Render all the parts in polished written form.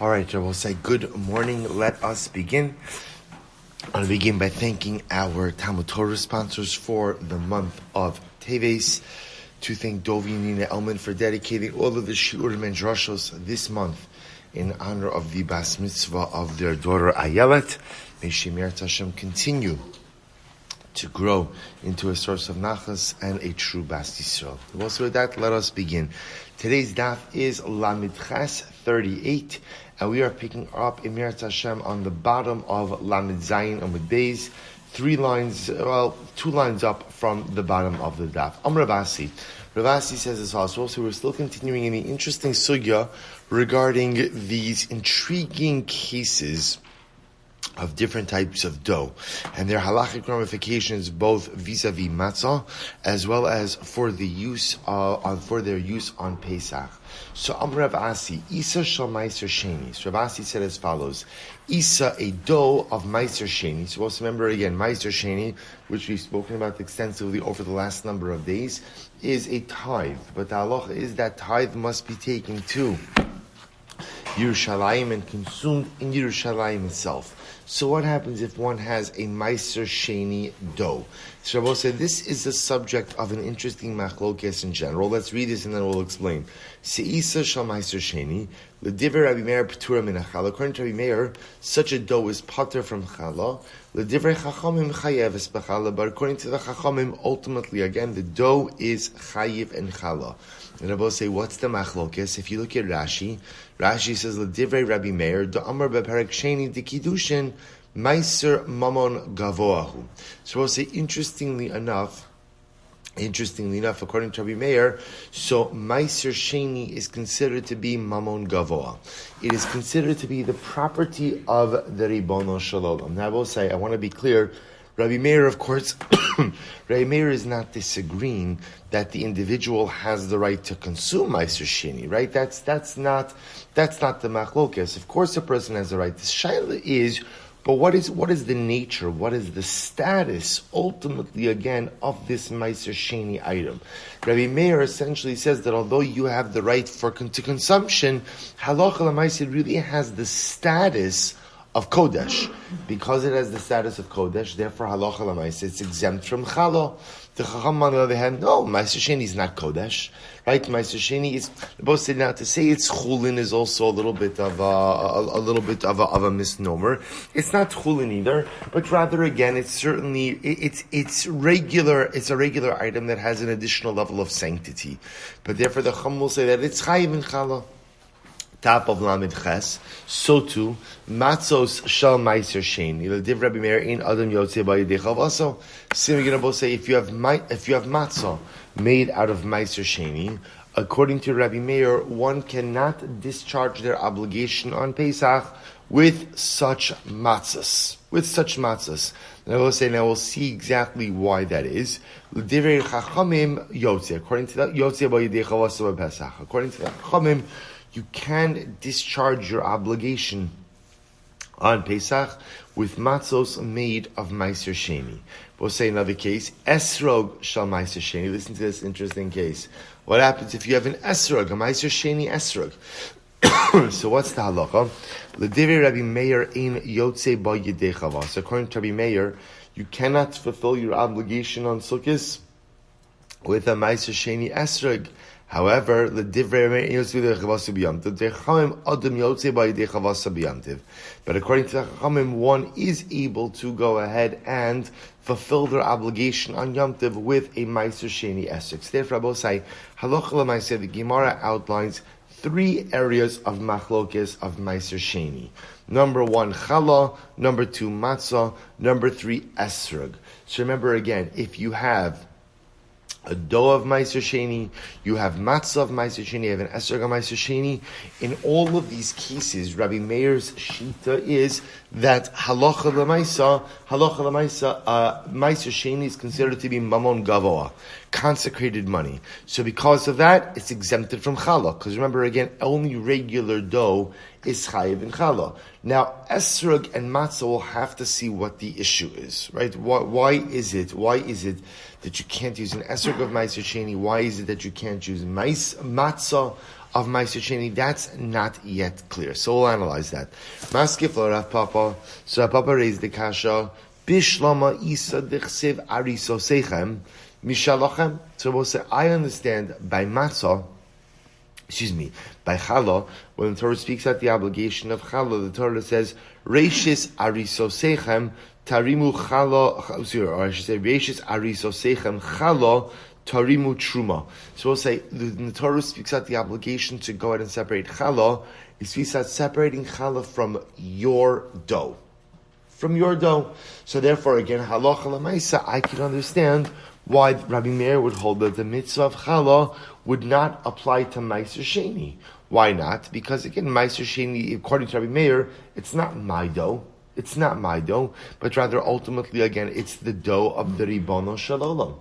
All right, I will say good morning. Let us begin. I want to begin by thanking our Talmud Torah sponsors for the month of Teves. To thank Dovi and Nina Elman for dedicating all of the Shiurim and Drashos this month in honor of the Bas Mitzvah of their daughter Ayelet. May Shemir Hashem continue to grow into a source of nachas and a true Bas Yisrael. Also with that, let us begin. Today's daf is Lamed Ches 38, and we are picking up Emir Hashem on the bottom of Lamed Zayin Amud Beis, two lines up from the bottom of the daf. Ravasi says as follows. So we're still continuing in the interesting sugya regarding these intriguing cases of different types of dough and their halachic ramifications, both vis-a-vis matzah as well as for their use on Pesach. So Rav Asi, Isa shal Meiser Sheni. So Rav Asi said as follows: Isa, a dough of Meiser Sheni. So also remember again, Meiser Sheni, which we've spoken about extensively over the last number of days, is a tithe. But the halacha is that tithe must be taken to Yerushalayim and consumed in Yerushalayim itself. So what happens if one has a Meiser Sheni dough? So Rabbi said this is the subject of an interesting machlokes in general. Let's read this and then we'll explain. Seisa shal Meiser Sheni, l'divrei Rabbi Meir p'tura min hachala. According to Rabbi Meir, such a dough is pater from chala. L'divrei Chachamim chayev es b'chala. But according to the Chachamim, ultimately again the dough is chayiv and chala. And Rabbi say, what's the machlokes? If you look at Rashi says, L'divrei Rabbi Meir, da'amar beperek sheni d'kidushin, meiser mamon gavoahu. So we'll say, interestingly enough, according to Rabbi Meir, so meiser sheni is considered to be mamon gavoa. It is considered to be the property of the Ribono Shel Olam. Now I will say, I want to be clear, Rabbi Meir, of course, Rabbi Meir is not disagreeing that the individual has the right to consume Meiser Sheni, right? That's not the machlokes. Of course, a person has the right. The shaila is, but what is the nature? What is the status, ultimately, again, of this Meiser Sheni item? Rabbi Meir essentially says that although you have the right to consumption, halacha l'maaseh really has the status of Kodesh. Because it has the status of Kodesh, therefore halacha l'maaseh, it's exempt from chala. The Chacham, on the other hand, no, Meiser Sheni is not Kodesh, right? Meiser Sheni is, both said now to say it's chulin is also a little bit of a misnomer. It's not chulin either, but rather again, it's certainly it's regular. It's a regular item that has an additional level of sanctity. But therefore, the Chacham will say that it's chayiv in chala. Top of Lamed Ches, so too, matzos shal Meiser Sheni. L'div Rabbi Meir in Adam Yotzei B'Yedei Chavaso. We're going to say if you have matzah made out of Meiser Sheni, according to Rabbi Meir, one cannot discharge their obligation on Pesach with such matzahs. And I will say, now we'll see exactly why that is. L'divrei Chachamim Yotzei. According to that, Yotzei B'Yedei Chavaso Pesach. According to the Chachamim, you can discharge your obligation on Pesach with matzos made of Meiser Sheni. We'll say another case, Esrog shal Meiser Sheni. Listen to this interesting case. What happens if you have an Esrog, a Meiser Sheni Esrog? So what's the halacha? L'divrei Rabbi Meir in Yotzei B'Yedei Chavas. According to Rabbi Meir, you cannot fulfill your obligation on Sukkos with a Meiser Sheni Esrog. However, but according to the Chachamim, one is able to go ahead and fulfill their obligation on Yom Tov with a Meiser Sheni Esrog. Therefore, Rabbi say, halacha l'maaseh, the Gemara outlines 3 areas of machlokes of Meiser Sheni. Number 1, chala. Number 2, matzah. Number 3, esrog. So remember again, if you have a dough of Meiser Sheni, you have matzah of Meiser Sheni, you have an esrog of Meiser Sheni. In all of these cases, Rabbi Meir's shita is that halacha l'maisa, Meiser Sheni is considered to be mamon gavoa, consecrated money. So because of that, it's exempted from challah. Because remember again, only regular dough is chayiv in challah. Now, esrog and matzah will have to see what the issue is, right? Why is it that you can't use an esrog of Meiser Sheni? Why is it that you can't use matzah of Meiser Sheni, that's not yet clear. So we'll analyze that. Maskif lo Rav Papa. So Rav Papa raised the kasha. Bishlama isa dichsiv ariso seichem mishalachem. So we'll say, I understand by matzah, by challah, when the Torah speaks about the obligation of challah, the Torah says, Reishis arisosechem tarimu challah, or I should say, Reishis arisosechem challah tarimu truma. So we'll say, the Torah speaks out the obligation to go ahead and separate challah. It speaks out separating challah from your dough. From your dough. So therefore, again, halacha l'maisa, I can understand why Rabbi Meir would hold that the mitzvah of challah would not apply to Meiser Sheni. Why not? Because again, Meiser Sheni, according to Rabbi Meir, it's not my dough. It's not my dough, but rather ultimately, again, it's the dough of the Ribono Shel Olam.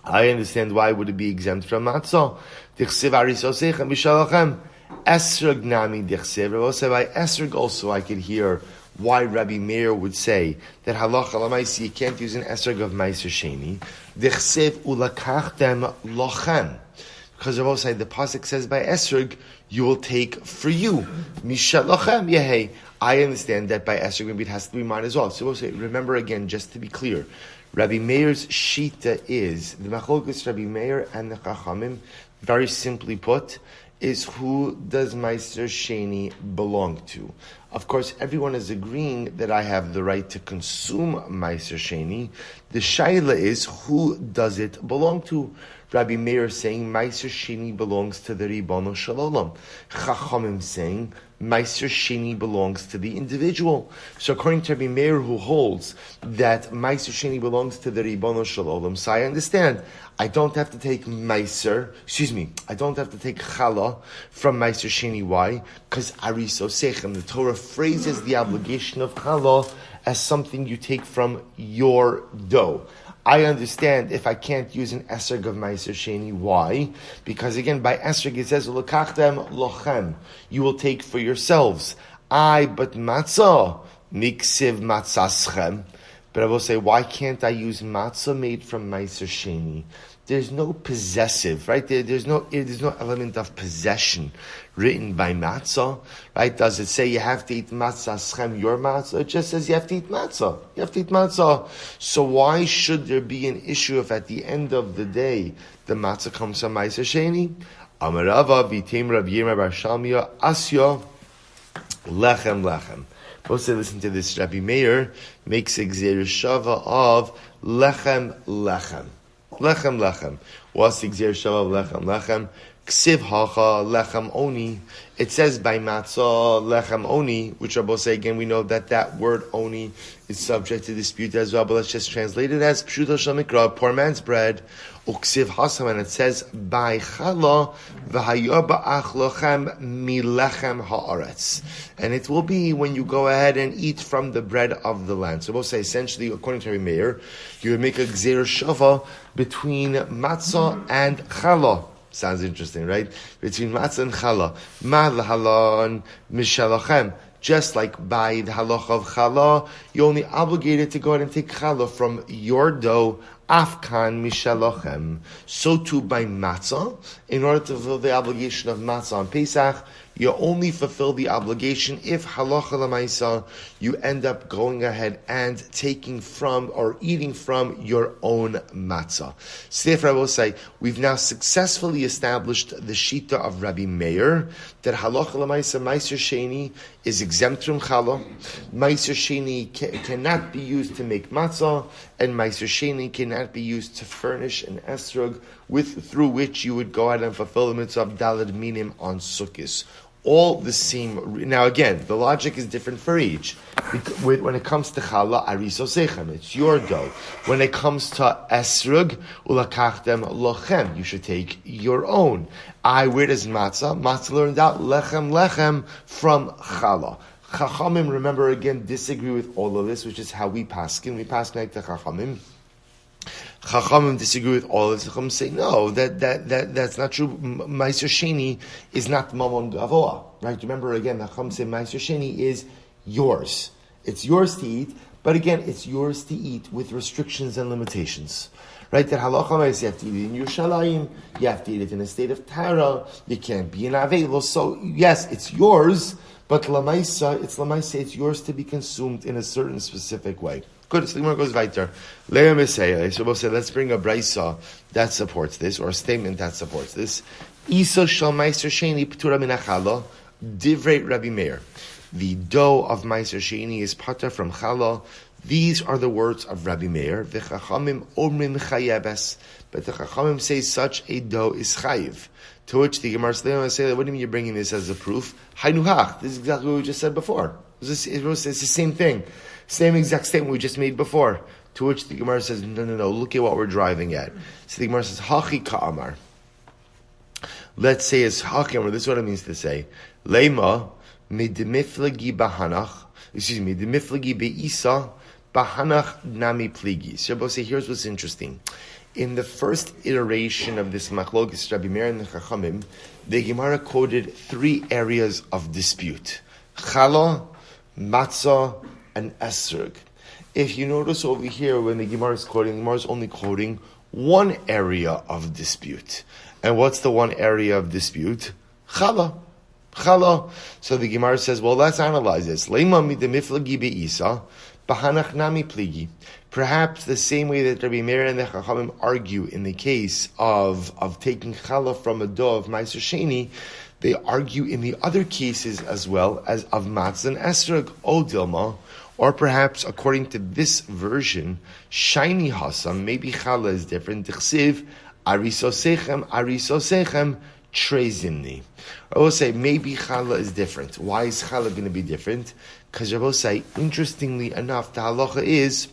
I understand why would it be exempt from matzah. Dichsiv arisosechem b'shalachem. Esrog nami dichsiv. Also by esrog also I could hear why Rabbi Meir would say that halacha l'maisi you can't use an esrog of Meiser Sheni. Dichsiv ulakachtem lochem. Because Rabbi say the pasuk says by esrog you will take for you. Mishalochem yehei. I understand that by esrog maybe it has to be mine as well. So we'll say, remember again, just to be clear, Rabbi Meir's shita is the machlokes Rabbi Meir and the Chachamim. Very simply put, is who does Meiser Sheni belong to? Of course, everyone is agreeing that I have the right to consume Meiser Sheni. The shaila is who does it belong to? Rabbi Meir is saying Meiser Sheni belongs to the Ribono Shel Olam. Chachamim saying Meiser Sheni belongs to the individual. So according to Rabbi Meir, who holds that Meiser Sheni belongs to the Ribono Shel Olam, so I understand I don't have to take I don't have to take challah from Meiser Sheni. Why? Because ariso sechem, the Torah phrases the obligation of challah as something you take from your dough. I understand if I can't use an esrog of Meiser Sheni. Why? Because again, by esrog it says, "L'kachtem lochem," you will take for yourselves. But matzah, niksiv matzaschem. But I will say, why can't I use matzah made from Meiser Sheni? There's no possessive, right? There's no element of possession written by matzah, right? Does it say you have to eat matzah schem, your matzah? It just says you have to eat matzah. You have to eat matzah. So why should there be an issue if at the end of the day the matzah comes from Meiser Sheni? Amarava v'tem Rabbi Yirmiyah bar Shalmiyah asya lechem. Both say, listen to this. Rabbi Meir makes a gzeir shava of lechem. Lechem. What's the gzeir shava of lechem? Ksiv hacha lechem oni. It says by matzah lechem oni, which Rabbi say again. We know that word oni is subject to dispute as well. But let's just translate it as pshuto shel mikra, poor man's bread. Uksiv hasam, and it says by challah v'hayah ba'ach lochem milechem haaretz, and it will be when you go ahead and eat from the bread of the land. So we'll say essentially, according to Rabbi Meir, you would make a gzeir shava between matzah and challah. Sounds interesting, right? Between matzah and challah. Ma l'halon mishalachem. Just like by the halacha of challah, you're only obligated to go ahead and take challah from your dough, afkan mishalachem. So too by matzah, in order to fulfill the obligation of matzah on Pesach, you only fulfill the obligation if halacha l'maisa you end up going ahead and taking from or eating from your own matzah. So therefore I will say, we've now successfully established the shita of Rabbi Meir that halacha l'maisa Meiser Sheni is exempt from challah. Meiser Sheni cannot be used to make matzah, and Meiser Sheni cannot be used to furnish an esrog through which you would go ahead and fulfill the mitzvah of daled minim on Sukkos. All the same. Now again, the logic is different for each. When it comes to challah, ariso sechem, it's your dough. When it comes to esrog, ulakachtem lochem, you should take your own. Where does matzah? Matzah learned out lechem from challah. Chachamim, remember again, disagree with all of this, which is how we paskin. We paskin like the Chachamim. Chachamim disagree with all this. Chachamim say no, that's not true. Meiser Sheni is not mamon gavoa, right? Remember again, the Chachamim say Meiser Sheni is yours. It's yours to eat, but again, it's yours to eat with restrictions and limitations, right? That halacha is you have to eat it in Yerushalayim, you have to eat it in a state of Tara, you can't be in Avelo. So yes, it's yours, but lamaisa, it's yours to be consumed in a certain specific way. Good. So the Gemara goes weiter. Let's bring a brisa that supports this, or a statement that supports this. Isa shal meiser sheni p'tura min achala, divrei Rabbi Meir. The dough of meiser sheni is patur from chala. These are the words of Rabbi Meir. V'chachamim omrim chayebes. But the chachamim say such a dough is chayiv. To which the Gemara says, what do you mean you're bringing this as a proof? Hainuhach. This is exactly what we just said before. It's the same thing. Same exact statement we just made before. To which the Gemara says, no, look at what we're driving at. So the Gemara says, Hachi ka'amar. Let's say it's Hachi ka'amar. This is what it means to say. Leima midimiflagi bahanach. Midimiflagi be'isa bahanach nami pligi. So Rabbi say, here's what's interesting. In the first iteration of this machlokes Rabbi Meir and the Chachamim, the Gemara quoted 3 areas of dispute. Chala, matzah, and esrog. If you notice over here, when the Gemara is quoting, the Gemara is only quoting one area of dispute. And what's the one area of dispute? Chala. So the Gemara says, well, let's analyze this. Leima midemiflagi be'isa, bahanach nami pligi. Perhaps the same way that Rabbi Meir and the Chachamim argue in the case of taking chala from a dough of meiser sheni, they argue in the other cases as well as of matzah and esrog, o dilma. Or perhaps, according to this version, shiny hasam, maybe chala is different. Dichsiv, arisosechem, trezimni. I will say, maybe chala is different. Why is chala going to be different? Because I will say, interestingly enough, the halacha is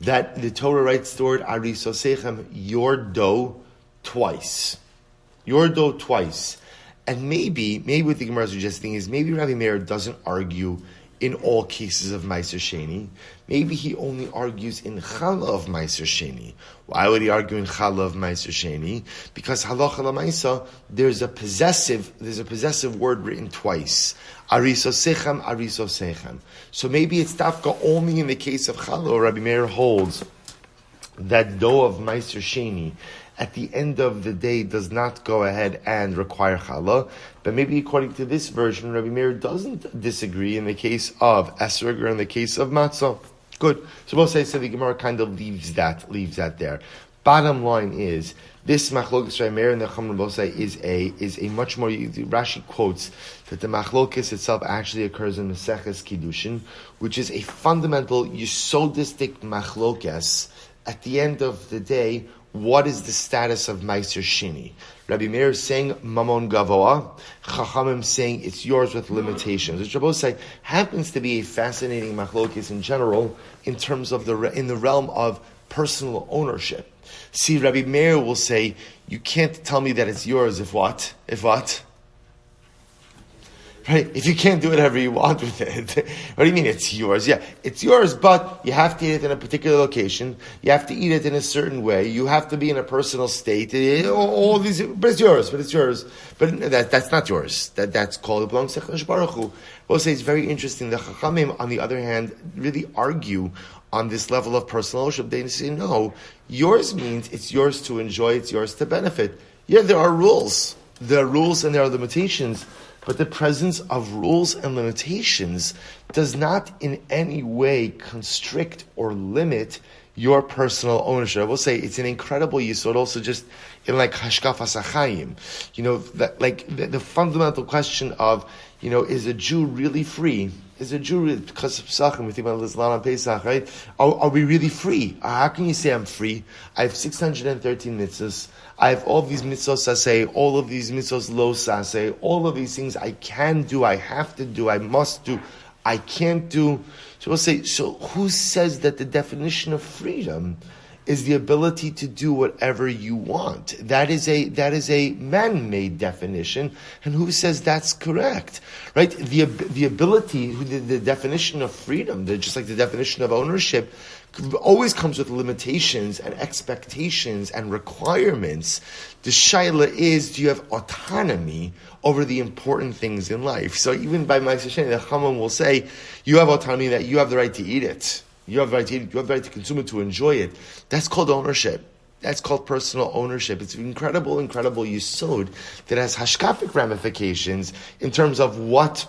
that the Torah writes the word arisosechem, your dough, twice. And maybe what the Gemara is suggesting is, maybe Rabbi Meir doesn't argue in all cases of Meiser Sheni. Maybe he only argues in Chala of Meiser Sheni. Why would he argue in Chala of Meiser Sheni? Because Halacha Lamaisa, there's a possessive word written twice. Arisosechem. So maybe it's Tafka only in the case of Chala. Rabbi Meir holds that dough of Meiser Sheni at the end of the day does not go ahead and require challah, but maybe according to this version, Rabbi Meir doesn't disagree in the case of esrog or in the case of matzah. Good. So we'll say, so the Gemara kind of leaves that there. Bottom line is, this machlokes Rabbi Meir and the Chachamim both say is a much more, Rashi quotes that the machlokes itself actually occurs in Maseches Kiddushin, which is a fundamental, yesodistic machlokes. At the end of the day, what is the status of Meiser Sheni? Rabbi Meir is saying Mamon Gavoa, Chachamim saying it's yours with limitations. Which Rabbi say happens to be a fascinating machlokes in general in terms of in the realm of personal ownership. See, Rabbi Meir will say, you can't tell me that it's yours if what? Right? If you can't do whatever you want with it, what do you mean it's yours? Yeah, it's yours, but you have to eat it in a particular location. You have to eat it in a certain way. You have to be in a personal state. All these, but it's yours. But that's not yours. That's called, it belongs to Chakadosh Baruch Hu. We'll say it's very interesting. The Chachamim, on the other hand, really argue on this level of personal ownership. They say, no, yours means it's yours to enjoy, it's yours to benefit. Yeah, there are rules. There are rules and there are limitations. But the presence of rules and limitations does not in any way constrict or limit your personal ownership. I will say it's an incredible yisod also just in like hashkafas hachayim. The fundamental question of, is a Jew really free? Is a Jew really, because of Pesachim, we think about Islam on Pesach, right? Are we really free? How can you say I'm free? I have 613 mitzvahs. I have all these mitzvos saseh, all of these mitzvos lo saseh, all of these things I can do, I have to do, I must do, I can't do. So we'll say, so who says that the definition of freedom is the ability to do whatever you want? That is a man-made definition, and who says that's correct? Right? The ability, the definition of freedom, just like the definition of ownership, always comes with limitations and expectations and requirements. The shaila is, do you have autonomy over the important things in life? So even by Ma'aseh Sheni, the Chachamim will say, you have autonomy that you have the right to eat it. You have the right to eat it, you have the right to consume it, to enjoy it. That's called ownership. That's called personal ownership. It's an incredible yesod that has hashkafic ramifications in terms of what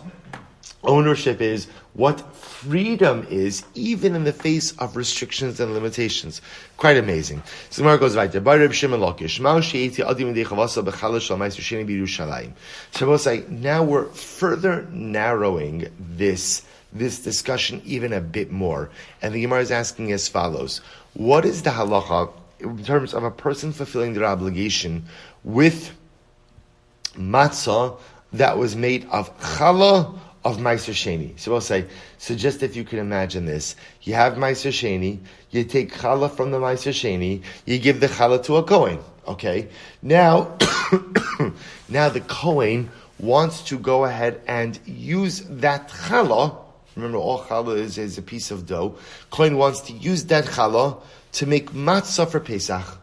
ownership is, what freedom is, even in the face of restrictions and limitations. Quite amazing. So Gemara goes right there. So we'll say, now we're further narrowing this discussion even a bit more. And the Gemara is asking as follows. What is the halacha in terms of a person fulfilling their obligation with matzah that was made of challah of Meiser Sheni? So we'll say, so just if you can imagine this, you have Meiser Sheni, you take challah from the Meiser Sheni, you give the challah to a Kohen. Okay? Now, now the Kohen wants to go ahead and use that challah. Remember, all challah is a piece of dough. Kohen wants to use that challah to make matzah for Pesach.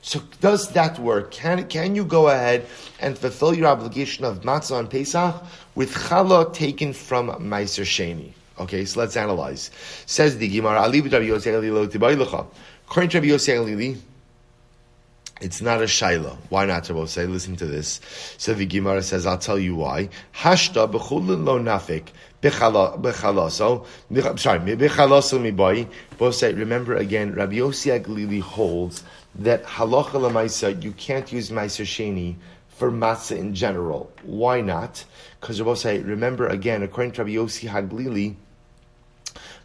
So does that work? Can you go ahead and fulfill your obligation of matzah on Pesach with challah taken from Meiser Sheni? Okay, so let's analyze. Says the Gemara, according to Rabbi Yosei Alili, it's not a shaila. Why not, Rabbi Yosei? Listen to this. So the Gemara says, I'll tell you why. Hashta b'chulin lo nafik. Bechalaso mibai. Both say, remember again, Rabbi Yossi Aglili holds that halacha lemaisa, you can't use Meiser Sheni for matzah in general. Why not? Because Rabbi say, remember again, according to Rabbi Yossi Haglili,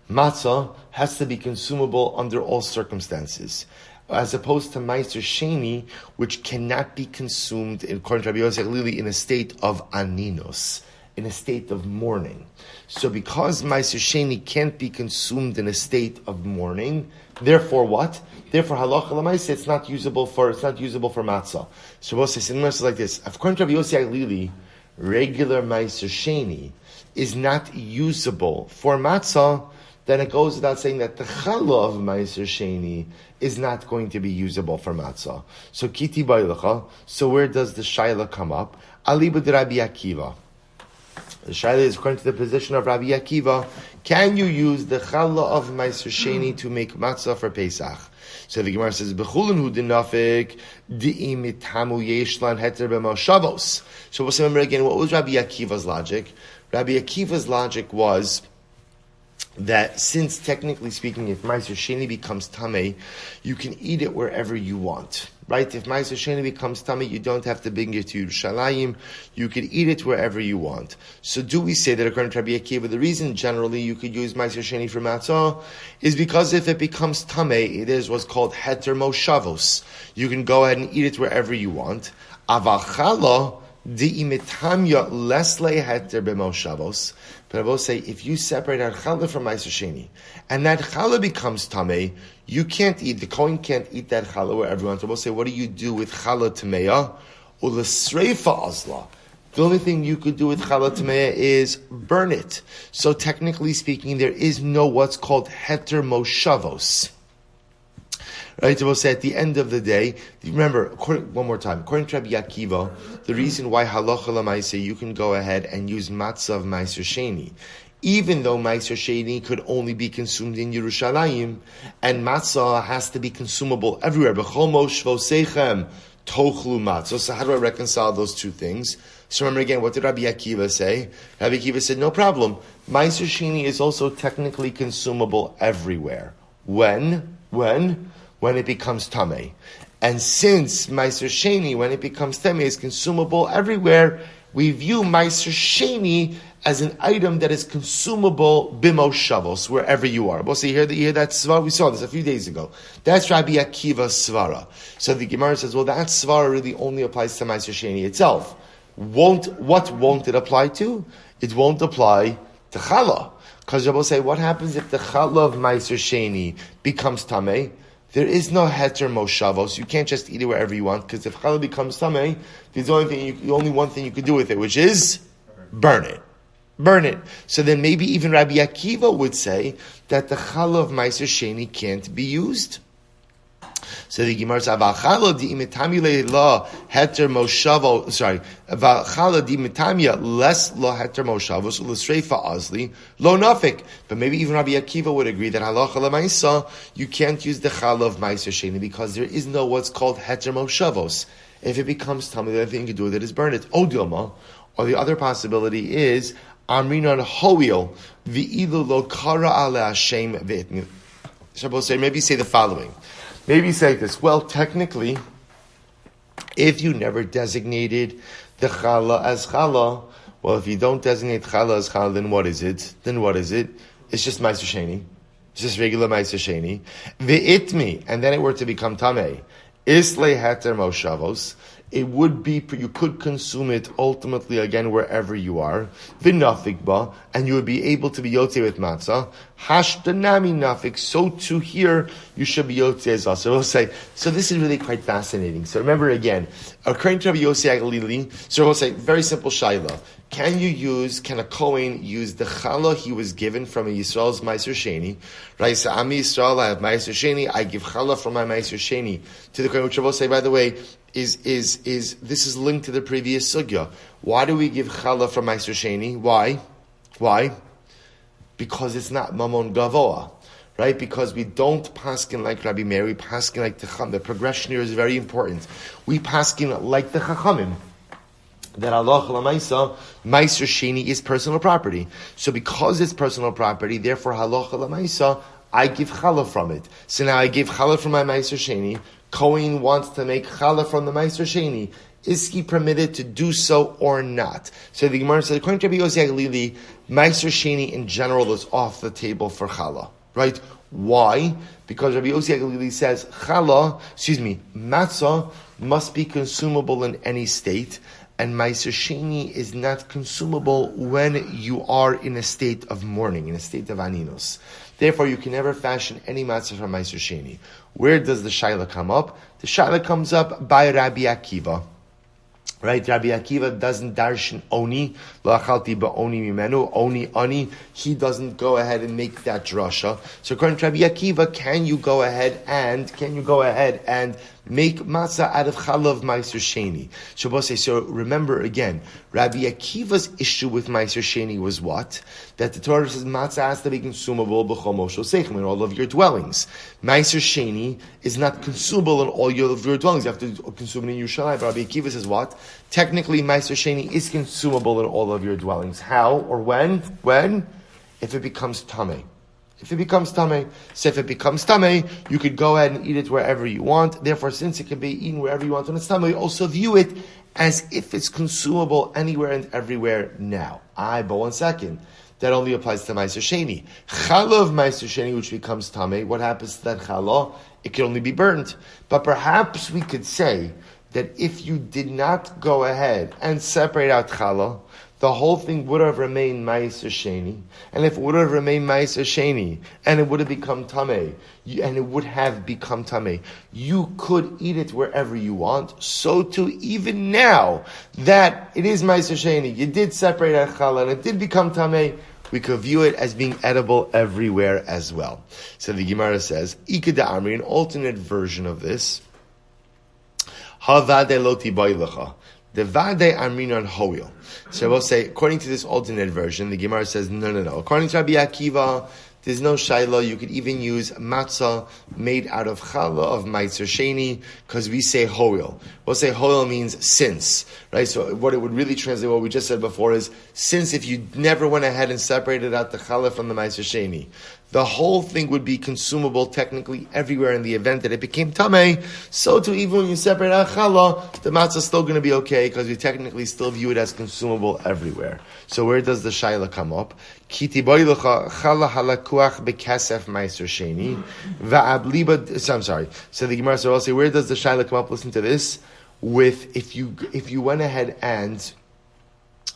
matzah has to be consumable under all circumstances, as opposed to Meiser Sheni, which cannot be consumed, according to Rabbi Yossi Haglili, in a state of aninos, in a state of mourning. So because Meiser Sheni can't be consumed in a state of mourning, therefore what? Therefore halacha l'maisa, it's not usable for matzah. So we'll say similar like this. According to Rabbi Yossi Aglili, regular Meiser Sheni is not usable for matzah. Then it goes without saying that the challah of Meiser Sheni is not going to be usable for matzah. So kiti bailacha. So where does the shaila come up? Alibu de Rabbi Akiva. The shaila is according to the position of Rabbi Akiva. Can you use the challah of Meiser Sheni to make matzah for Pesach? So the Gemara says, "Bechulin hu dinafik diimitamu yeshlan heter b'moshavos." So we'll remember again, what was Rabbi Akiva's logic? Rabbi Akiva's logic was that since technically speaking, if Meiser Sheni becomes tamei, you can eat it wherever you want. Right? If Meiser Sheni becomes tamei, you don't have to bring it to Yerushalayim. You can eat it wherever you want. So do we say that according to Rabbi Akiva, the reason generally you could use Meiser Sheni for matzah is because if it becomes tamei, it is what's called heter moshavos. You can go ahead and eat it wherever you want. Avachala diimitamya lesle heter b'moshavos. But I will say, if you separate our challah from Meiser Sheni, and that challah becomes tamei, you can't eat, the Kohen can't eat that challah wherever you want. I will say, what do you do with challah tameya? U'lesreifa azla. The only thing you could do with challah tameya is burn it. So technically speaking, there is no what's called heter moshavos. Right, so we'll say at the end of the day, remember, one more time, according to Rabbi Akiva, the reason why halacha l'maisa you can go ahead and use matzah of Meiser Sheni, even though Meiser Sheni could only be consumed in Yerushalayim, and matzah has to be consumable everywhere. B'chol moshvo seichem tochlu matzah. So how do I reconcile those two things? So remember again, what did Rabbi Akiva say? Rabbi Akiva said, no problem. Meiser Sheni is also technically consumable everywhere. When it becomes tamei. And since Meiser Sheni, when it becomes tamei, is consumable everywhere, we view Meiser Sheni as an item that is consumable b'moshavos, wherever you are. We'll see here that svara. We saw this a few days ago. That's Rabbi Akiva's svara. So the Gemara says, well, that svara really only applies to Meiser Sheni itself. What won't it apply to? It won't apply to challah. Because Rabbi will say, what happens if the challah of Meiser Sheni becomes tamei? There is no heter moshavos. You can't just eat it wherever you want, because if challah becomes tamei, there's only one thing you could do with it, which is burn it. Burn it. So then maybe even Rabbi Akiva would say that the challah of Meiser Sheni can't be used. So the Gemara says, "Avachala di imitami la heter moshavo." Sorry, avachala di imitamiya less la heter moshavo. So l'sreifa azli lo nafik. But maybe even Rabbi Akiva would agree that halacha lemaisa you can't use the chala of ma'aser sheni because there is no what's called heter moshavos. If it becomes tummy, the only thing you can do with it is burn it. Odilma, or the other possibility is amrinan hoil v'ilu lo kara ale Hashem v'itmi. Shabbos say maybe say the following. Maybe say this. Well, technically, if you never designated the chala as chala, well, if you don't designate chala as chala, then what is it? It's just ma'aser sheni. It's just regular ma'aser sheni. V'itmi, and then it were to become tamei. Isle heter moshavos. It would be, you could consume it ultimately again wherever you are. V'nafikba, and you would be able to be yotze with matzah. Hashtanami nafik, so too here you should be yotze as well. So we'll say, so this is really quite fascinating. So remember again, according to Rabbi Yossi Agalili, so we'll say, very simple shaila. Can a Kohen use the challah he was given from a Yisrael's Ma'aser Sheni? Right, so I'm Yisrael, I have Ma'aser Sheni, I give challah from my Ma'aser Sheni to the Kohen, which I will say, by the way, is this is linked to the previous sugya. Why do we give challah from Ma'aser Sheni? Why? Because it's not mamon gavoa. Right? Because we don't paskin like Rabbi Meir, we paskin like the Chacham. The progression here is very important. We paskin like the Chachamim. That Allah l'maisa, Ma'aser Sheni is personal property. So because it's personal property, therefore halacha l'maisa, I give challah from it. So now I give challah from my Ma'aser Sheni. Kohen wants to make challah from the Ma'aser Sheni. Is he permitted to do so or not? So the Gemara says, according to Rabbi Yossi Agalili, Ma'aser Sheni in general is off the table for challah. Right? Why? Because Rabbi Yossi Agalili says, matzah must be consumable in any state. And Ma'aser Sheni is not consumable when you are in a state of mourning, in a state of aninos. Therefore, you can never fashion any matzah from Ma'aser Sheni. Where does the shaila come up? The shaila comes up by Rabbi Akiva. Right? Rabbi Akiva doesn't darshan oni, la'achalti ba'oni mimenu, oni ani. He doesn't go ahead and make that drasha. So according to Rabbi Akiva, can you go ahead and make matzah out of chalav Ma'aser Sheni? So remember again, Rabbi Akiva's issue with Ma'aser Sheni was what? That the Torah says matzah has to be consumable b'chol moshe seichem, in all of your dwellings. Ma'aser Sheni is not consumable in all of your dwellings. You have to consume it in Yerushalayim. But Rabbi Akiva says what? Technically, Ma'aser Sheni is consumable in all of your dwellings. How or when? When? If it becomes tamei. If it becomes tamei, you could go ahead and eat it wherever you want. Therefore, since it can be eaten wherever you want when it's tamei, also view it as if it's consumable anywhere and everywhere now. But one second. That only applies to Ma'aser Sheni. Challah of Ma'aser Sheni, which becomes tamei, what happens to that challah? It can only be burned. But perhaps we could say that if you did not go ahead and separate out challah, the whole thing would have remained Ma'aser Sheni. And if it would have remained Ma'aser Sheni, and it would have become tamei, you could eat it wherever you want. So too, even now, that it is Ma'aser Sheni, you did separate out challah, and it did become tamei, we could view it as being edible everywhere as well. So the Gemara says, Ika da'amri, an alternate version of this, Havade loti boilecha. The vade amrinan hoil. So we'll say, according to this alternate version, the Gemara says, no. According to Rabbi Akiva, there's no shaila. You could even use matzah made out of challah of Ma'aser Sheni, because we say hoil. We'll say hoil means since, right? So what it would really translate, what we just said before, is since if you never went ahead and separated out the challah from the Ma'aser Sheni, the whole thing would be consumable technically everywhere in the event that it became tamei. So too, even when you separate out challah, the matzah is still going to be okay because we technically still view it as consumable everywhere. So where does the shaila come up? Kiti boilecha challah halakuach bekasef Ma'aser Sheni va'abliba. So I'm sorry. So the Gemara will say, where does the shaila come up? Listen to this. With if you went ahead and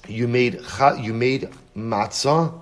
you made matzah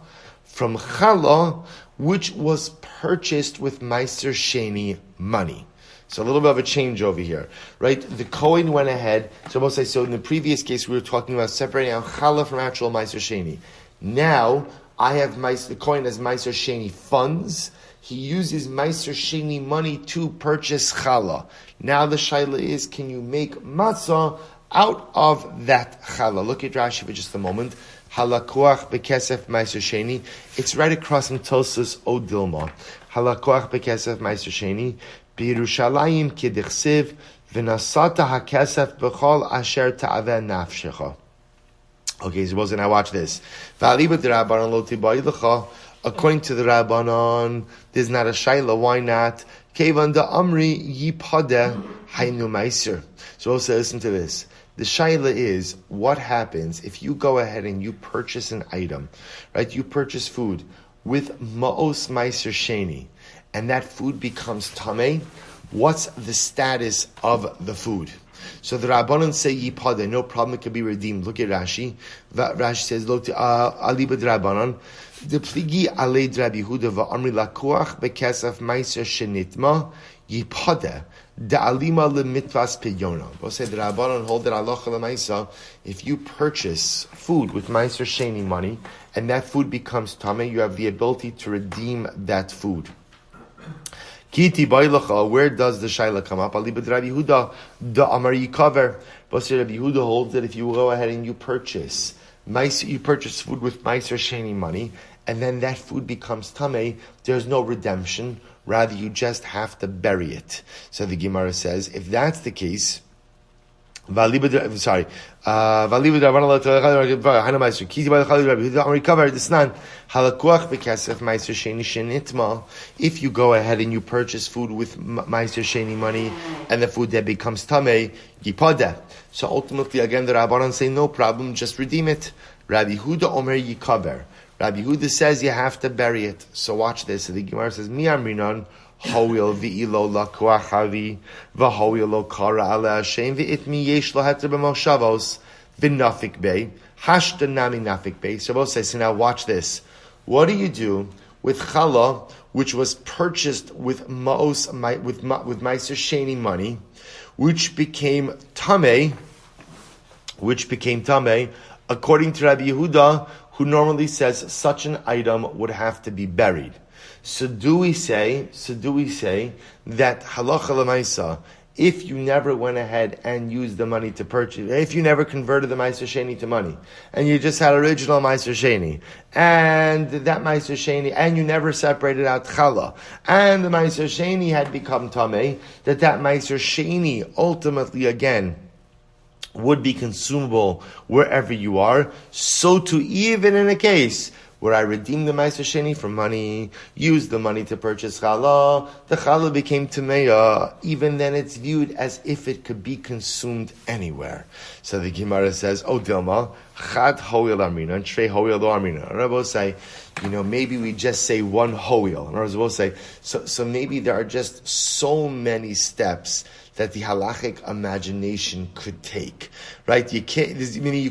from challah, which was purchased with Ma'aser Sheni money. So a little bit of a change over here, right? The Kohen went ahead. So in the previous case, we were talking about separating out challah from actual Ma'aser Sheni. Now, the coin as Meiser Sheni funds. He uses Meiser Sheni money to purchase challah. Now the shaila is, can you make matzah out of that challah? Look at Rashi for just a moment. Halakuach bekesef Meiser Sheni. It's right across from Tosas O Dilma. Halakuach bekesef Meiser Sheni. B'Yerushalayim k'dichsiv v'nasata hakesef b'chol asher ta'aveh nafshecha. Okay, suppose now watch this. According to the Rabbanon, there's not a shayla. Why not? Kevan da amri yipade haynu meiser. So also listen to this. The shayla is, what happens if you go ahead and you purchase an item, right? You purchase food with ma'os meiser sheni, and that food becomes tamei. What's the status of the food? So the Rabbanon say yipade, no problem, it can be redeemed. Look at Rashi. Rashi says, "Lo aliba Rabbanon, the pligi alei Rabbi Yehuda va'amri lakuach bekesaf meiser shenitma yipade da alima lemitvas piyona." We'll say the Rabbanon hold that halacha lemaisa. If you purchase food with meiser sheni money and that food becomes tamei, you have the ability to redeem that food. Kiti bailacha, where does the shaila come up? Alibad Rabbi Yehuda, the Amar Yikaver. But Rabbi Yehuda holds that if you go ahead and you purchase food with Meiser Sheni money, and then that food becomes tamei, there's no redemption. Rather, you just have to bury it. So the Gemara says, if that's the case, Sorry. If you go ahead and you purchase food with Meiser Sheni money and the food that becomes tamei, yipada. So ultimately, again, the Rabbanan say no problem, just redeem it. Rabbi Huda Omer yikaver. Rabbi Huda says you have to bury it. So watch this. So the Gemara says, Mi amrinan hoil v'ilo lakuachavi v'hoil lo kara ala Hashem v'itmi yesh lo heter b'moshavos v'nafik bei hashta nami nafik bei. So both say, so now watch this. What do you do with challah, which was purchased with ma'os, with Meiser Sheni money, which became tamei, according to Rabbi Yehuda, who normally says such an item would have to be buried. So do we say that halacha l'maisa, if you never went ahead and used the money to purchase, if you never converted the Meiser Sheni to money, and you just had original Meiser Sheni, and that Meiser Sheni, and you never separated out challah, and the Meiser Sheni had become tamei, that Meiser Sheni ultimately again would be consumable wherever you are, so too even in a case where I redeemed the Meiser Sheni for money, used the money to purchase challah, the challah became tameya, even then it's viewed as if it could be consumed anywhere. So the Gemara says, oh Dilma, chad hoil amrina, and trei hoil lo amrina. And I will say, maybe we just say one hoil. And I will say, so maybe there are just so many steps that the halachic imagination could take. Right? You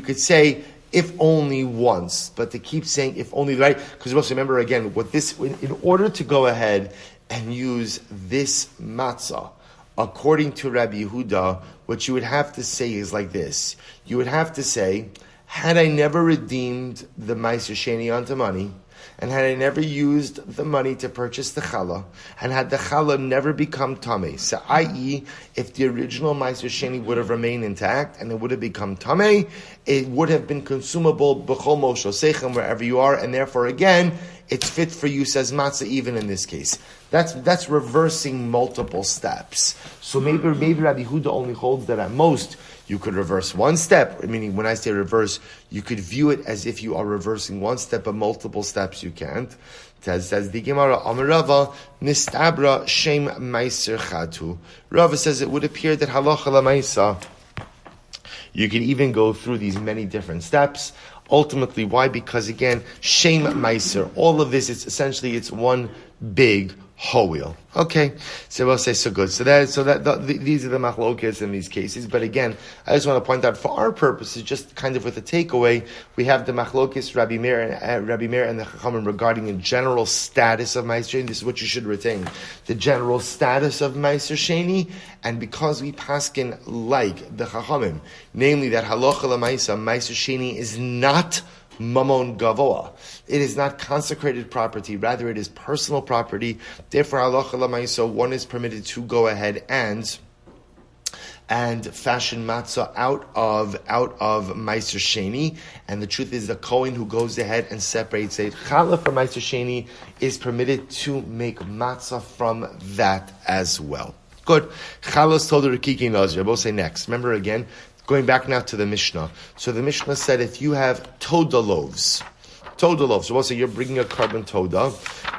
could say, if only once, but to keep saying if only, right? Because you must remember again, in order to go ahead and use this matzah, according to Rabbi Yehuda, what you would have to say is like this. You would have to say, had I never redeemed the Meiser Sheni onto money, and had I never used the money to purchase the challah, and had the challah never become tamei, so i.e., if the original Meiser Sheni would have remained intact and it would have become tamei, it would have been consumable b'chol moshosechem, wherever you are, and therefore again, it's fit for use as matzah even in this case. That's reversing multiple steps. So maybe Rabbi Huda only holds that at most you could reverse one step, meaning when I say reverse, you could view it as if you are reversing one step, but multiple steps you can't. Says the Gemara, Amarava, Nistabra, Shem Meiser Chatu. Rava says it would appear that halacha l'maisa, you can even go through these many different steps. Ultimately, why? Because again, Shem Meiser, all of this, it's one big hoil. Okay, so we'll say so good. So these are the machlokas in these cases. But again, I just want to point out for our purposes, just kind of with a takeaway, we have the machlokas Rabbi Meir and the Chachamim regarding the general status of Meiser Sheni. This is what you should retain: the general status of Meiser Sheni. And because we paskin like the Chachamim, namely that halacha l'maisa Meiser Sheni is not mamon gavoa. It is not consecrated property, rather it is personal property. Therefore, halacha l'maisa, one is permitted to go ahead and fashion matzah out of Meiser Sheni. And the truth is, the Kohen who goes ahead and separates it, challah for Meiser Sheni, is permitted to make matzah from that as well. Good. Chalos told the Rikiki Nazir. We'll say next. Remember again, going back now to the Mishnah. So the Mishnah said if you have toda loaves, so we'll say you're bringing a carbon toda,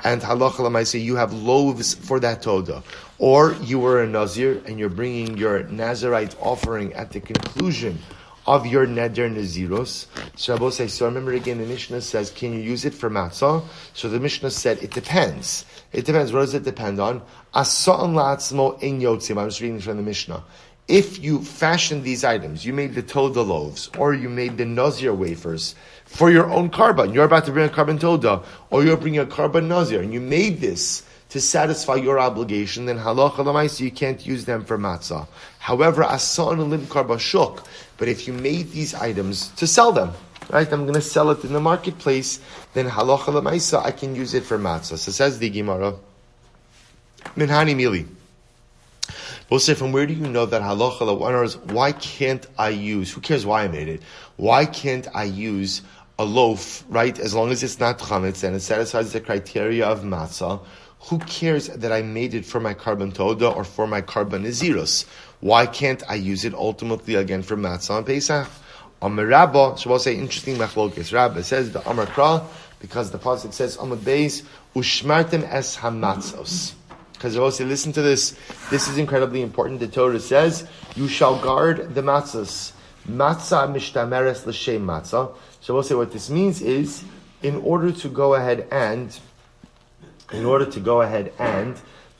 and halacha l'maaseh you have loaves for that toda. Or you were a Nazir and you're bringing your Nazirite offering at the conclusion of your Neder Naziros. So remember again, the Mishnah says, can you use it for matzah? So the Mishnah said, it depends. It depends. What does it depend on? Asa'an la'atzmo ein yotzim. I'm just reading from the Mishnah. If you fashioned these items, you made the Toda loaves, or you made the Nazir wafers for your own carbon. You're about to bring a carbon Toda, or you're bringing a carbon Nazir, and you made this to satisfy your obligation, then halacha l'maisa you can't use them for matzah. However, asan limkar bashuk. But if you made these items to sell them, right? I'm going to sell it in the marketplace. Then halacha l'maisa I can use it for matzah. So says the Gemara, minhani mili. We'll say, from where do you know that halacha l'maisa? Why can't I use? Who cares why I made it? Why can't I use a loaf, right? As long as it's not chametz and it satisfies the criteria of matzah. Who cares that I made it for my carbon toda or for my carbon nazirus? Why can't I use it ultimately again for matzah and Pesach? Amar Rabba, so we'll say interesting machlokes. Rabba says the Amar Kra, because the pasuk says Amud Beis ushmartem es hamatzos. Because we'll say, listen to this. This is incredibly important. The Torah says you shall guard the matzahs. Matzah mishtameres l'shem matzah. So we'll say what this means is, in order to go ahead and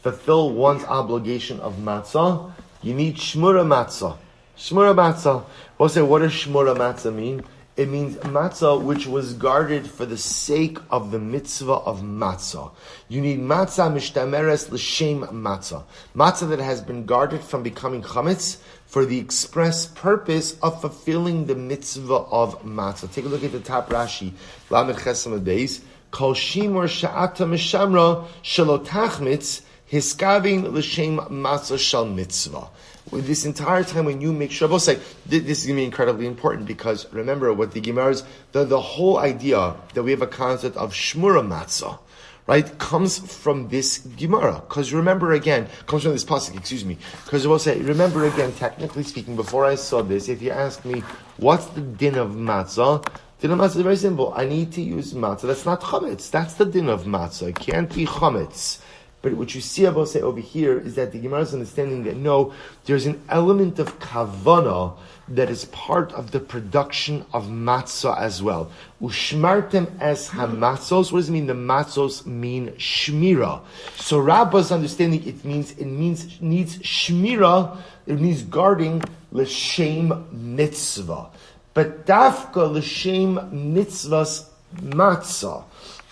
fulfill one's obligation of matzah, you need shmura matzah. Shmura matzah. We'll say, what does shmura matzah mean? It means matzah which was guarded for the sake of the mitzvah of matzah. You need matzah mishtameres l'shem matzah. Matzah that has been guarded from becoming chametz for the express purpose of fulfilling the mitzvah of matzah. Take a look at the top Rashi. Lamed Chesam Beis. Kol shimur sha'ata mishamra shelo tachmitz hiskavin l'shem matzah shal mitzvah. With this entire time, when you make sure, this is going to be incredibly important, because remember what the Gemara is, the whole idea that we have a concept of shmura matzah, right, comes from this Gemara. Because remember again, comes from this pasuk, because we'll say, remember again, technically speaking, before I saw this, if you ask me, what's the din of matzah? Din of matzah is very simple. I need to use matzah. That's not chametz. That's the din of matzah. It can't be chametz. But what you see, I will say over here, is that the Gemara is understanding that no, there's an element of kavana that is part of the production of matzah as well. Ushmartem es hamatzos. What does it mean? The matzos mean shmira. So Rabba's understanding it needs shmira. It means guarding l'shem mitzvah. But dafka l'shem mitzvahs matzah,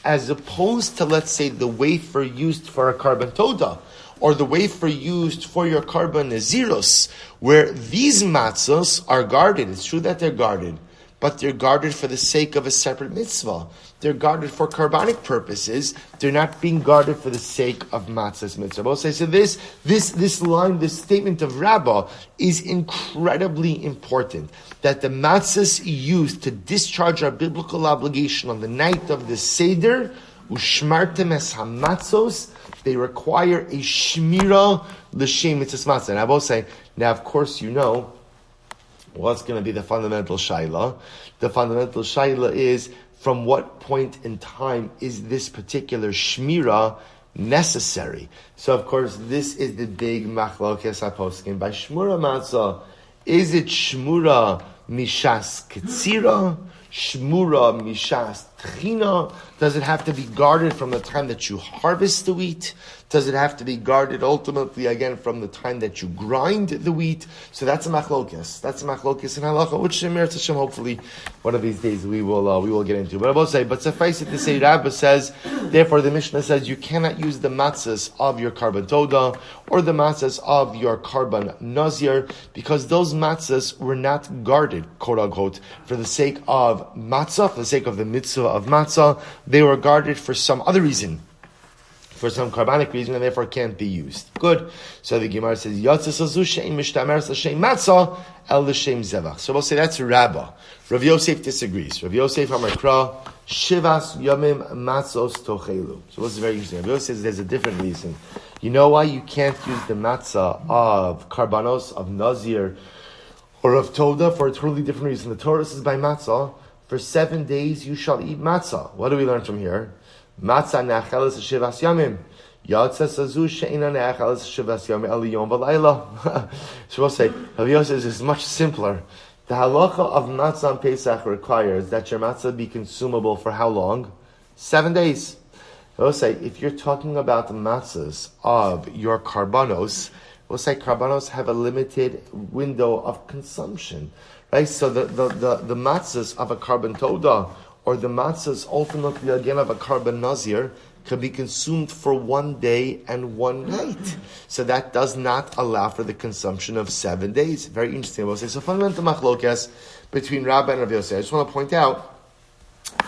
as opposed to, let's say, the wafer used for a carbon toda, or the wafer used for your carbon naziros, where these matzahs are guarded. It's true that they're guarded, but they're guarded for the sake of a separate mitzvah. They're guarded for carbonic purposes. They're not being guarded for the sake of matzah's mitzvah. I'll say, so this line, this statement of Rabbah is incredibly important. That the matzahs used to discharge our biblical obligation on the night of the Seder, ushmartem es hamatzos, they require a shmira l'shem mitzvah matzah. And I will say, now of course you know what's going to be the fundamental shaila. The fundamental shaila is, from what point in time is this particular shmira necessary? So of course this is the big machlokes haposkim. By shmura matzah, is it shmura mishas ketzira, shmura mishas Tchina, does it have to be guarded from the time that you harvest the wheat? Does it have to be guarded ultimately again from the time that you grind the wheat? So that's a machlokes. That's a machlokes in halacha, which Meretz Hashem, hopefully one of these days we will get into. But I will say, but suffice it to say, Rabbah says, therefore the Mishnah says you cannot use the matzahs of your karban toda or the matzahs of your karban nazir, because those matzahs were not guarded, quote unquote, for the sake of matzah, for the sake of the mitzvah of matzah. They were guarded for some other reason, for some carbonic reason, and therefore can't be used. Good. So the Gemara says, matzah el l'shem zevach. So we'll say that's Rabbah. Rav Yosef disagrees. Rav Yosef Amakra, shivas yomim matzos tochelu. So what's very interesting? Rav Yosef says there's a different reason. You know why you can't use the matzah of karbanos, of nazir, or of toda? For a totally different reason. The Torah says by matzah, for 7 days you shall eat matzah. What do we learn from here? Matzah ne'acheles shivas yamim. Yatsa sazu she'ina ne'acheles shivas yamim el yom v'layla. So we'll say, Rav Yosef is much simpler. The halacha of matzah on Pesach requires that your matzah be consumable for how long? 7 days. We'll say, if you're talking about the matzahs of your karbanos, we'll say karbanos have a limited window of consumption. Right? So the matzahs of a karban toda, or the matzahs ultimately again of a karban nazir, can be consumed for 1 day and 1 night. So that does not allow for the consumption of 7 days. Very interesting. We'll say, so fundamental machlokas between Rabbah and Rav Yosef. I just want to point out,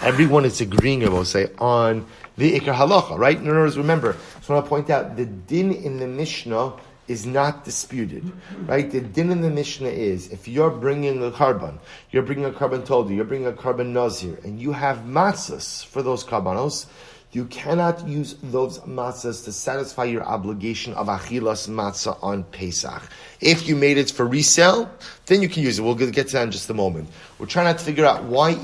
everyone is agreeing, I will say, on the Ikar Halacha, right? In other words, remember, I just want to point out, the din in the Mishnah is not disputed, right? The din in the Mishnah is, if you're bringing a karban, you're bringing a karban toda, you're bringing a karban nazir, and you have matzahs for those karbanos, you cannot use those matzahs to satisfy your obligation of achilas matzah on Pesach. If you made it for resale, then you can use it. We'll get to that in just a moment. We're trying to figure out why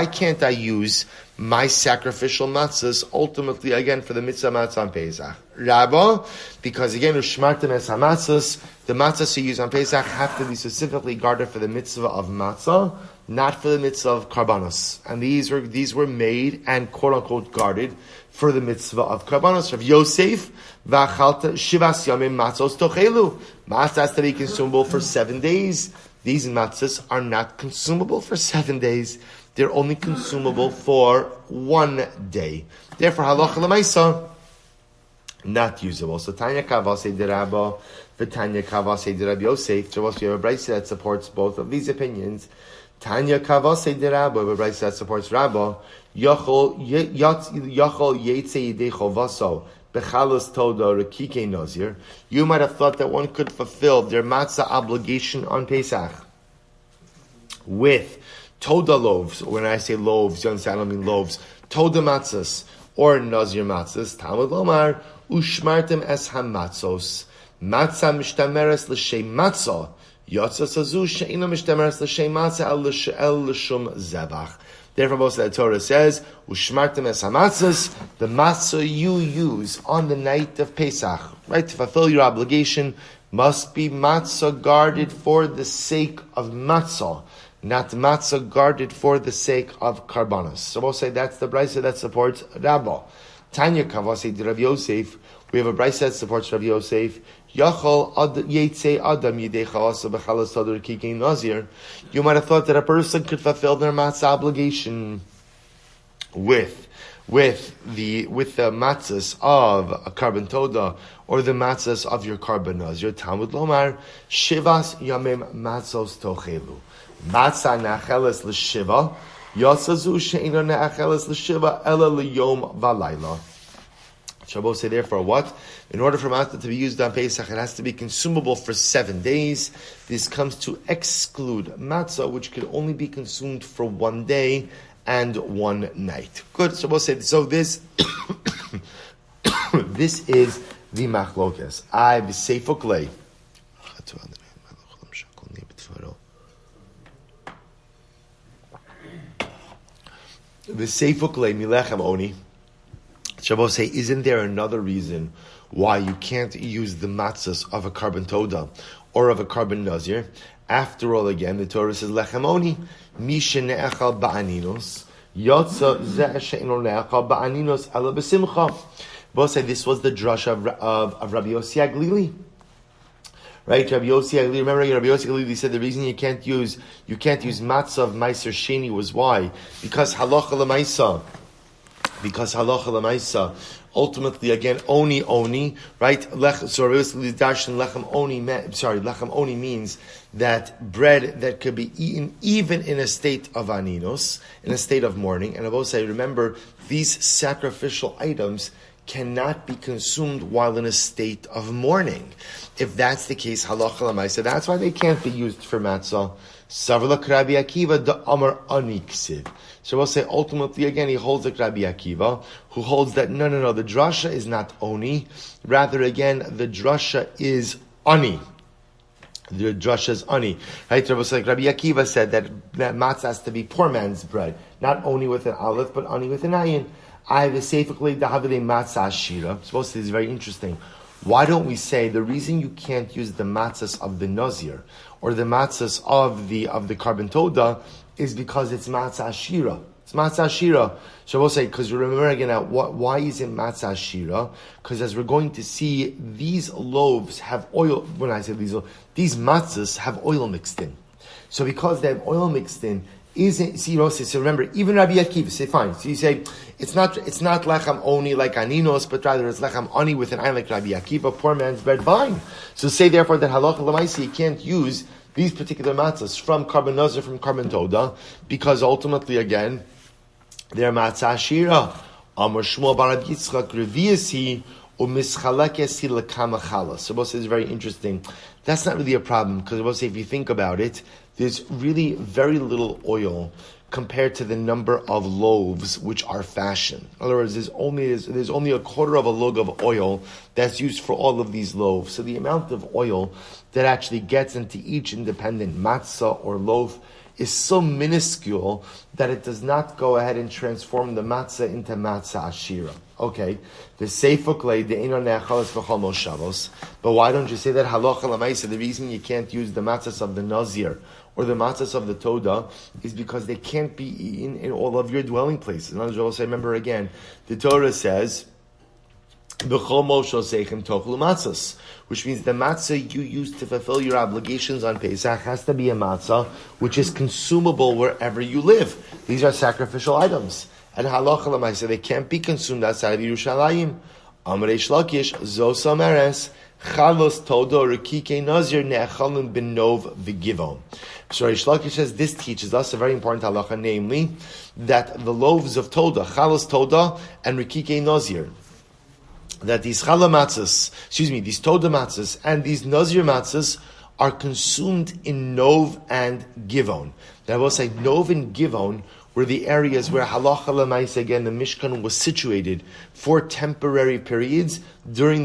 can't I use my sacrificial matzahs ultimately again for the mitzvah matzah on Pesach? Rabbah, because again, ushmartem es hamatzahs, the matzahs you use on Pesach have to be specifically guarded for the mitzvah of matzah, not for the mitzvah of karbanos. And these were made and quote unquote guarded for the mitzvah of karbanos. Rav Yosef, v'achalta shivas yamim matzos tochelu. Matzah has to be consumable for 7 days. These matzahs are not consumable for 7 days. They're only consumable for 1 day. Therefore, halacha l'maisa, not usable. So Tanya Kavase de Rabba, V'Tanya Kavase de Rabbi Yosef. So we have a brayso that supports both of these opinions. Tanya Kavase de Rabba, a brayso that supports Rabba. Yachol Yetzei Yidei Chovaso Bechalos Toda Rekike Nazir. You might have thought that one could fulfill their matzah obligation on Pesach with Toda loaves. When I say loaves, you understand, I don't mean loaves. Toda matzahs or Nazir matzahs. Talmud Lomar Ushmartem es hamatzos matzah mishtameres l'shem matzah yotza sazu she'ina mishtameres l'shem matzah el l'shum zevach. Therefore, most of the Torah says, Ushmartem es hamatzos, the matzah you use on the night of Pesach, right, to fulfill your obligation, must be matzah guarded for the sake of matzah, not matzah guarded for the sake of karbanos. So we'll say that's the brayso that supports Rabbah. Tanya Kavase de Rav Yosef, we have a brayso that supports Rav Yosef. Yachol Yetzei Adam Yidei Chalasa B'Chalas Tadar Kikei Nazir. You might have thought that a person could fulfill their matzah obligation with the matzahs of a karban toda or the matzahs of your karban nazir. Talmud Lomar Shivas Yamim Matzos Tochelu. Matzah Ne'acheles L'Shiva Yotzazu She'ino Ne'acheles L'Shiva Ela L'Yom V'Layla. Shabbos say therefore what? In order for matzah to be used on Pesach, it has to be consumable for 7 days. This comes to exclude matzah, which can only be consumed for 1 day and 1 night. Good. Shabbos say so. This this is the machlokes. I b'seifuk milechem oni. Shabbos say, isn't there another reason why you can't use the matzahs of a karban toda or of a karban nazir? After all, again, the Torah says, Lechem oni, mi shene'echal ba'aninos, Yotza zeh she'eino ne'acha ba'aninos ela b'simcha. Both say this was the drush of Rabbi Yossi Aglili. Right, Rabbi Yossi Aglili. Remember, Rabbi Yossi Aglili said the reason you can't use matzah of Meiser Sheni was why? Because halacha l'maisa. Ultimately, again, oni, right? So lechem oni means that bread that could be eaten even in a state of aninos, in a state of mourning. And I will say, remember, these sacrificial items cannot be consumed while in a state of mourning. If that's the case, halacha l'maisa, that's why they can't be used for matzah. Savla Rabbi Akiva the Amar Aniksiv. So we'll say ultimately again he holds like Rabbi Akiva, who holds that no, the drasha is not oni, rather again the drasha is ani. The drasha is ani. Right? Rabbi Akiva said that matzah has to be poor man's bread, not oni with an aleph, but ani with an ayin. I have a safely dahavile matzah shira. Supposed to be very interesting. Why don't we say the reason you can't use the matzahs of the nazir or the matzahs of the carbon toda is because it's matzah shira. It's matzah shira. So we'll say, because remember again, why is it matzah shira? Because as we're going to see, these loaves have oil. When I say these matzahs have oil mixed in. So because they have oil mixed in, so remember, even Rabbi Akiva say fine. So you say it's not lechem oni like aninos, but rather it's lechem oni with an ayin like Rabbi Akiva, poor man's bread, fine. So say therefore that halacha l'maisi you can't use these particular matzahs from carbon nazir, from carbon toda, because ultimately again they're matzah shira. Amar Shmuel bar Rabbi Yitzchak reviyasi u'mischalekesi lekama chalas. So both is very interesting. That's not really a problem because both say if you think about it, there's really very little oil compared to the number of loaves which are fashioned. In other words, there's only a quarter of a log of oil that's used for all of these loaves. So the amount of oil that actually gets into each independent matzah or loaf is so minuscule that it does not go ahead and transform the matzah into matzah ashira. Okay, the seifuk the ino ne'achalas v'chol moshavos. But why don't you say that halacha l'maisa? The reason you can't use the matzahs of the nazir or the matzahs of the toda is because they can't be eaten in all of your dwelling places. And I'll say, remember again, the Torah says, B'chol moshel seichem tochlu matzahs, which means the matzah you use to fulfill your obligations on Pesach has to be a matzah which is consumable wherever you live. These are sacrificial items. And halacha l'maisa, they can't be consumed outside of Yerushalayim. Amrei Shlakish, Zos Ameres, Chalos Todo Rekike Nazir Ne'achalim Benov V'Givon. So Reish Lakish says this teaches us a very important halacha, namely that the loaves of Toda, Chalos Toda and Rekike Nazir, that these Toda matzahs and these Nazir matzahs are consumed in Nov and Givon. That I will say Nov and Givon were the areas where halacha l'maisa, again, the Mishkan was situated for temporary periods before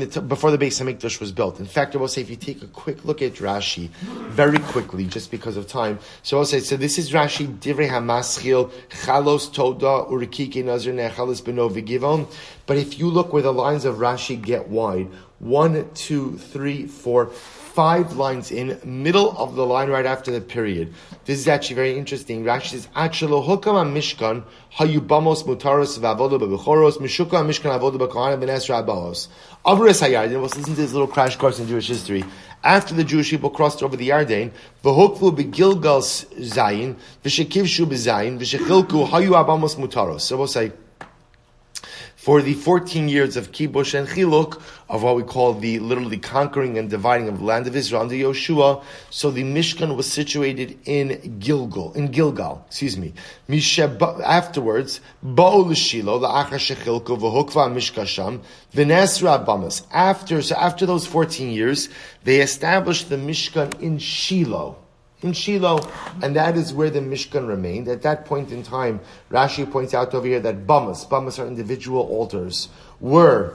the Beis Hamikdash was built. In fact, I will say, if you take a quick look at Rashi, very quickly, just because of time, so I'll say, so this is Rashi, Divrei HaMaschil, Chalos Toda, Urikike Nazir Ne'achalis Beno V'Givon. But if you look where the lines of Rashi get wide, 1, 2, 3, 4, 5 lines in, middle of the line right after the period. This is actually very interesting. Rashi says, Achelo hukam mishkan hayubamos mutaros v'avoda b'bechoros mishuka mishkan avoda b'kohanim v'nesra abaos. Avres hayarden. Let's listen to this little crash course in Jewish history. After the Jewish people crossed over the Yarden, v'hukvu b'gilgal zayin v'shekivshu b'zayin v'shechilku hayu abamos mutaros. So we'll say, for the 14 years of Kibush and Chiluk, of what we call the literally conquering and dividing of the land of Israel under Yoshua, so the Mishkan was situated in Gilgal. Afterwards, Ba'ol Shilo, la'achar shechilku, v'hukva mishkasham, v'nesra abamas. After those 14 years, they established the Mishkan in Shiloh, and that is where the Mishkan remained. At that point in time, Rashi points out over here that bamas are individual altars, were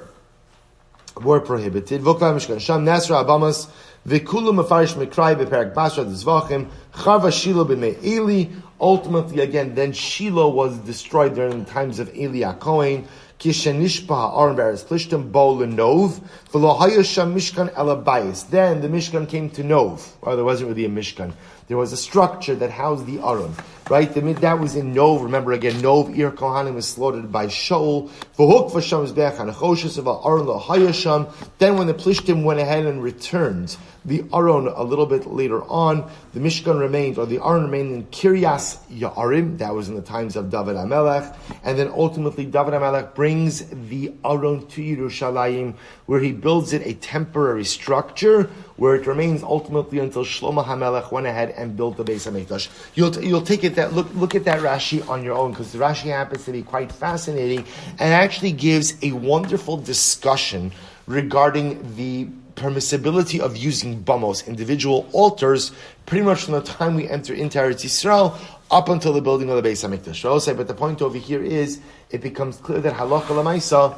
prohibited. Vokva Mishkan Sham Nasra Abamas Vikulu Mefarish Mekrai Beperak Basra Dzvachim Chava Shiloh b'mei Eli. Ultimately, again, then Shiloh was destroyed during the times of Eli HaKohen. Kishenishpa ha'aron be'eretz plishtim bo lenov v'lo hayasham mishkan elabayis. Then the Mishkan came to Nov. Well, there wasn't really a Mishkan. There was a structure that housed the Aron, right? That was in Nov. Remember again, Nov, Ir Kohanim was slaughtered by Shaul. V'huk v'sham zbeach hanachoshes of Aron lo hayasham. Then when the Plishtim went ahead and returned the Aron a little bit later on, the Mishkan remained, or the Aron remained in Kiryas Ya'arim. That was in the times of David HaMelech. And then ultimately David HaMelech brings the Aron to Yerushalayim, where he builds it a temporary structure, where it remains ultimately until Shlomo HaMelech went ahead and built the Beis HaMikdash. You'll take it that look at that Rashi on your own, because the Rashi happens to be quite fascinating and actually gives a wonderful discussion regarding the permissibility of using bamos, individual altars, pretty much from the time we enter into Eretz Yisrael up until the building of the Beis HaMikdash. But the point over here is, it becomes clear that halacha l'maisa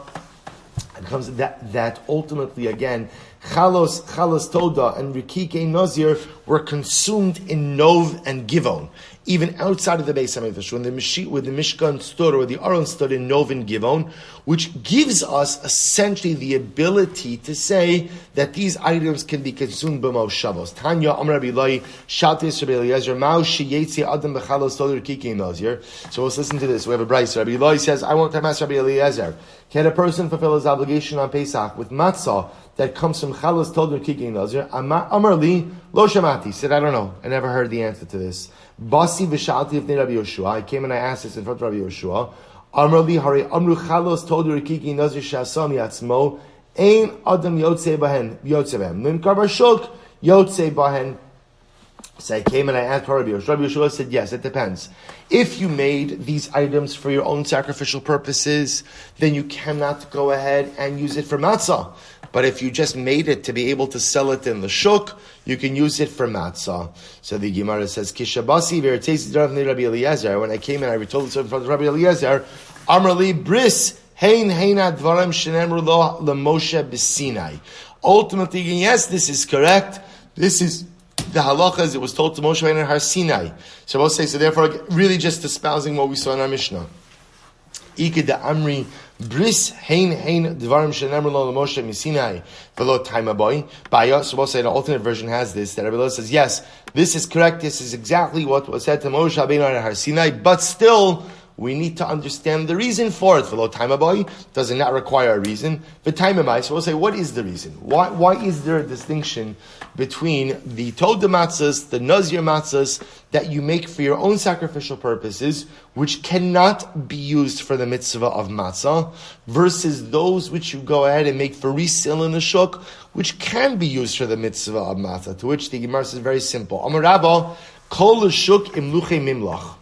becomes that ultimately again, Chalos Toda and Rikike Nazir were consumed in Nov and Givon, even outside of the Beis HaMikdash, when the Mishkan stood, or the Aron stood in Nov and Givon, which gives us essentially the ability to say that these items can be consumed b'mo Shabbos. Tanya Amar Rabbi Eloi Shaltis Rabbi Eliezer Mao Sheyetzi Adam b'Chalos Toda Rikike Nazir. So let's listen to this. We have a brayso. Rabbi Eloi says, I want to ask Rabbi Eliezer, can a person fulfill his obligation on Pesach with matzah that comes from Chalos Told Kiki Nazir? Amar li lo shamati. He said, I don't know. I never heard the answer to this. Basi v'shalti ifnei Rabbi Yoshua. I came and I asked this in front of Rabbi Yoshua. Amar li hari amru Chalos Told Kiki Nazir shasam yatzmo ein adam yotze bahen nim karbar shuk yotze bahen. So I came and I asked Rabbi Yoshua. Rabbi Yoshua said, yes, it depends. If you made these items for your own sacrificial purposes, then you cannot go ahead and use it for matzah. But if you just made it to be able to sell it in the shuk, you can use it for matzah. So the Gemara says, Kishabasi v'ertesi Rabbi Eliezer. When I came and I told this in front of Rabbi Eliezer, Amrali bris hein dvarim shenemru lo leMoshe b'Sinai. Ultimately, yes, this is correct. This is the halachas, it was told to Moshe in Har Sinai. So we'll say, so therefore, really just espousing what we saw in our Mishnah. Iked da Amri bris hein dvarim shenemru lo Moshe misinai v'lo taima boy. So we'll say the alternate version has this, that Rabbi says, yes, this is correct, this is exactly what was said to Moshe Rabbeinu in Har Sinai, but still, we need to understand the reason for it. V'lo taima boy does not require a reason. V'taima mai. So we'll say, what is the reason? Why is there a distinction between the Toda matzahs, the Nazir matzahs, that you make for your own sacrificial purposes, which cannot be used for the mitzvah of matzah, versus those which you go ahead and make for resale in the shuk, which can be used for the mitzvah of matzah? To which the Gemara says very simple. Amar Rabba, kol shuk imluche mimlach.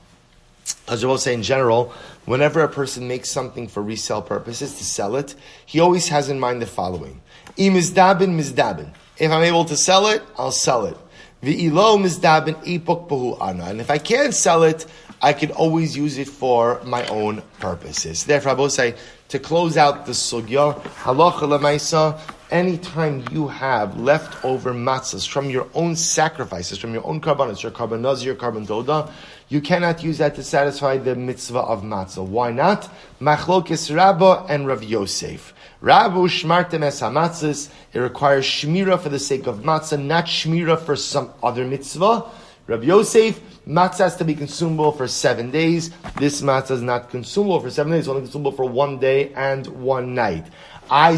As I will say in general, whenever a person makes something for resale purposes, to sell it, he always has in mind the following. I mizdabin. If I'm able to sell it, I'll sell it. V'ilo mizdabin ipok bahu ana. And if I can't sell it, I can always use it for my own purposes. Therefore, I will say, to close out the sugya, halacha l'maisa, anytime you have leftover matzahs from your own sacrifices, from your own karbanos, your karban nazir, your karban toda, you cannot use that to satisfy the mitzvah of matzah. Why not? Machlokes Rabba and Rav Yosef. Rabu shmartem es hamatzahs. It requires shmira for the sake of matzah, not shmira for some other mitzvah. Rav Yosef, matzah has to be consumable for 7 days. This matzah is not consumable for 7 days, it's only consumable for 1 day and 1 night.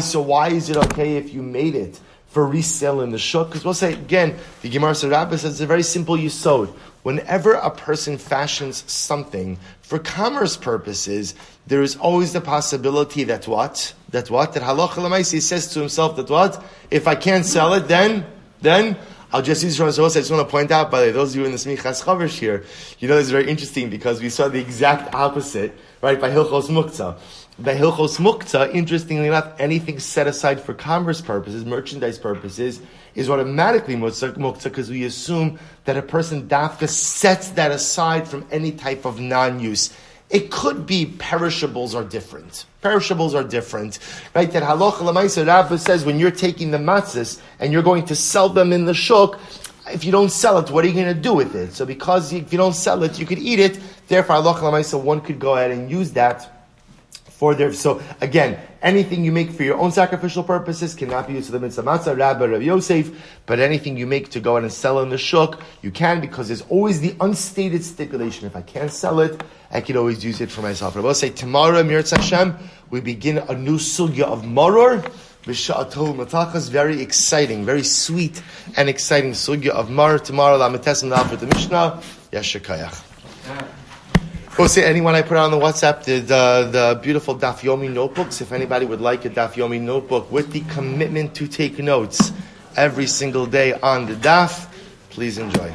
So why is it okay if you made it for resale in the shuk? Because we'll say, again, the Gemara Sarabah says it's a very simple yisod. Whenever a person fashions something for commerce purposes, there is always the possibility that what? That halacha l'maisi says to himself that what? If I can't sell it, then I'll just use it from the source. I just want to point out, by the way, those of you in the Smichas Chavers here, you know, this is very interesting because we saw the exact opposite, right, by Hilchos Muktzah. By Hilchos Muktzah, interestingly enough, anything set aside for commerce purposes, merchandise purposes, is automatically Muktzah because we assume that a person dafka sets that aside from any type of non-use. It could be perishables are different. Perishables are different, right? That halacha l'maisa Rabbah says when you're taking the matzahs and you're going to sell them in the shuk, if you don't sell it, what are you going to do with it? So if you don't sell it, you could eat it. Therefore, halacha l'maisa, one could go ahead and use that for their. So again, anything you make for your own sacrificial purposes cannot be used for the mitzvah matzah, Rabbi Rav Yosef. But anything you make to go out and sell in the shuk, you can, because there's always the unstated stipulation. If I can't sell it, I can always use it for myself. Rabbi say tomorrow, Mirz Hashem, we begin a new sugya of maror. B'sha'atul matachas, very exciting, very sweet and exciting sugya of maror tomorrow. La'ametes and for the Mishnah. Yeshakayach. Go say anyone I put on the WhatsApp the beautiful Daf Yomi notebooks. If anybody would like a Daf Yomi notebook with the commitment to take notes every single day on the Daf, please enjoy.